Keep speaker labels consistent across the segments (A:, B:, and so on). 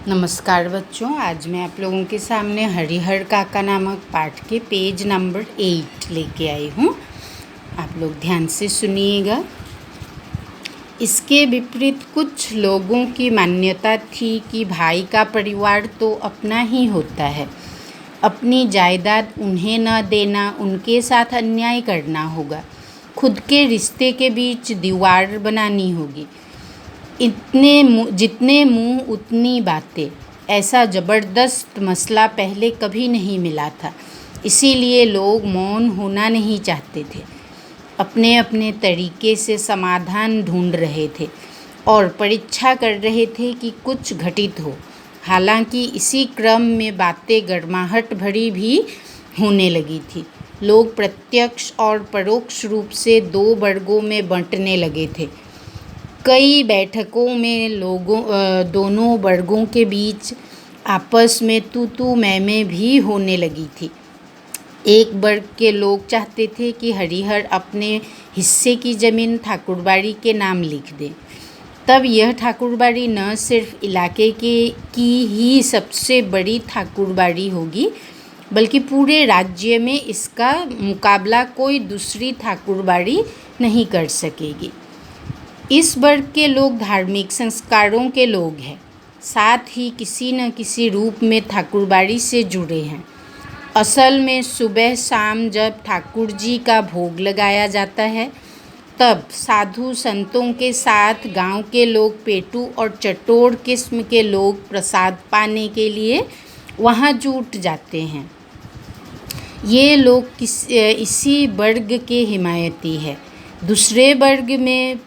A: नमस्कार बच्चों, आज मैं आप लोगों के सामने हरिहर काका नामक पाठ के पेज नंबर 8 लेके आई हूँ। आप लोग ध्यान से सुनिएगा। इसके विपरीत कुछ लोगों की मान्यता थी कि भाई का परिवार तो अपना ही होता है, अपनी जायदाद उन्हें न देना उनके साथ अन्याय करना होगा, खुद के रिश्ते के बीच दीवार बनानी होगी। जितने मुंह उतनी बातें, ऐसा ज़बरदस्त मसला पहले कभी नहीं मिला था। इसीलिए लोग मौन होना नहीं चाहते थे, अपने अपने तरीके से समाधान ढूंढ रहे थे और परीक्षा कर रहे थे कि कुछ घटित हो। हालांकि इसी क्रम में बातें गर्माहट भरी भी होने लगी थी। लोग प्रत्यक्ष और परोक्ष रूप से दो वर्गों में बंटने लगे थे। कई बैठकों में दोनों वर्गों के बीच आपस में तू मैं भी होने लगी थी। एक वर्ग के लोग चाहते थे कि हरिहर अपने हिस्से की ज़मीन ठाकुरबाड़ी के नाम लिख दे। तब यह ठाकुरबाड़ी न सिर्फ इलाके की ही सबसे बड़ी ठाकुरबाड़ी होगी, बल्कि पूरे राज्य में इसका मुकाबला कोई दूसरी ठाकुरबाड़ी नहीं कर सकेगी। इस वर्ग के लोग धार्मिक संस्कारों के लोग हैं, साथ ही किसी न किसी रूप में ठाकुरबाड़ी से जुड़े हैं। असल में सुबह शाम जब ठाकुर जी का भोग लगाया जाता है, तब साधु संतों के साथ गांव के लोग पेटू और चटोर किस्म के लोग प्रसाद पाने के लिए वहां जुट जाते हैं। ये लोग इसी वर्ग के हिमायती है। दूसरे वर्ग में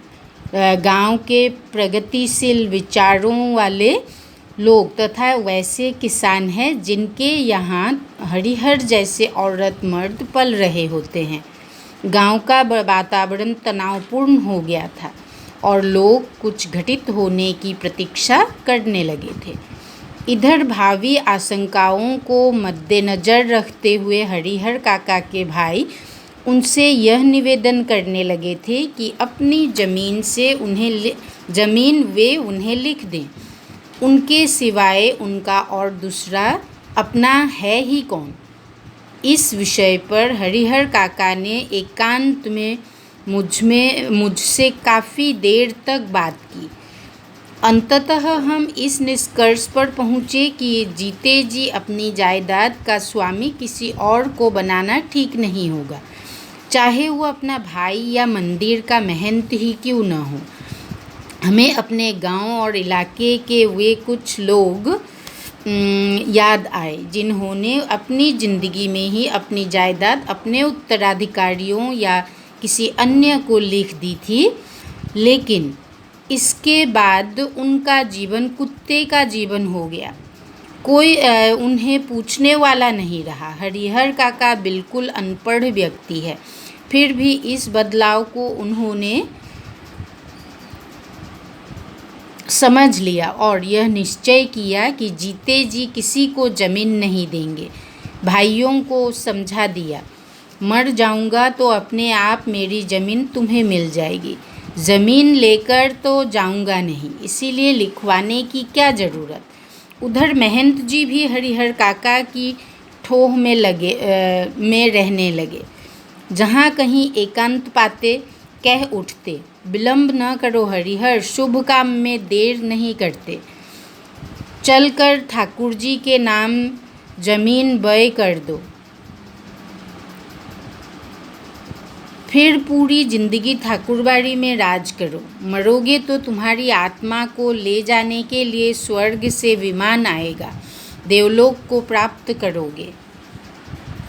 A: गांव के प्रगतिशील विचारों वाले लोग तथा वैसे किसान हैं जिनके यहाँ हरिहर जैसे औरत मर्द पल रहे होते हैं। गांव का वातावरण तनावपूर्ण हो गया था और लोग कुछ घटित होने की प्रतीक्षा करने लगे थे। इधर भावी आशंकाओं को मद्देनज़र रखते हुए हरिहर काका के भाई उनसे यह निवेदन करने लगे थे कि अपनी ज़मीन वे उन्हें लिख दें। उनके सिवाय उनका और दूसरा अपना है ही कौन। इस विषय पर हरिहर काका ने एकांत में मुझसे काफ़ी देर तक बात की। अंततः हम इस निष्कर्ष पर पहुँचे कि जीते जी अपनी जायदाद का स्वामी किसी और को बनाना ठीक नहीं होगा, चाहे वो अपना भाई या मंदिर का महंत ही क्यों न हो। हमें अपने गांव और इलाके के वे कुछ लोग याद आए जिन्होंने अपनी ज़िंदगी में ही अपनी जायदाद अपने उत्तराधिकारियों या किसी अन्य को लिख दी थी, लेकिन इसके बाद उनका जीवन कुत्ते का जीवन हो गया। कोई उन्हें पूछने वाला नहीं रहा। हरिहर काका बिल्कुल अनपढ़ व्यक्ति है, फिर भी इस बदलाव को उन्होंने समझ लिया और यह निश्चय किया कि जीते जी किसी को ज़मीन नहीं देंगे। भाइयों को समझा दिया, मर जाऊंगा तो अपने आप मेरी ज़मीन तुम्हें मिल जाएगी, ज़मीन लेकर तो जाऊंगा नहीं, इसीलिए लिखवाने की क्या ज़रूरत। उधर महंत जी भी हरिहर काका की ठोह में रहने लगे। जहाँ कहीं एकांत पाते कह उठते, विलम्ब न करो हरिहर, शुभ काम में देर नहीं करते, चलकर ठाकुर जी के नाम ज़मीन बय कर दो, फिर पूरी ज़िंदगी ठाकुरबाड़ी में राज करो। मरोगे तो तुम्हारी आत्मा को ले जाने के लिए स्वर्ग से विमान आएगा, देवलोक को प्राप्त करोगे।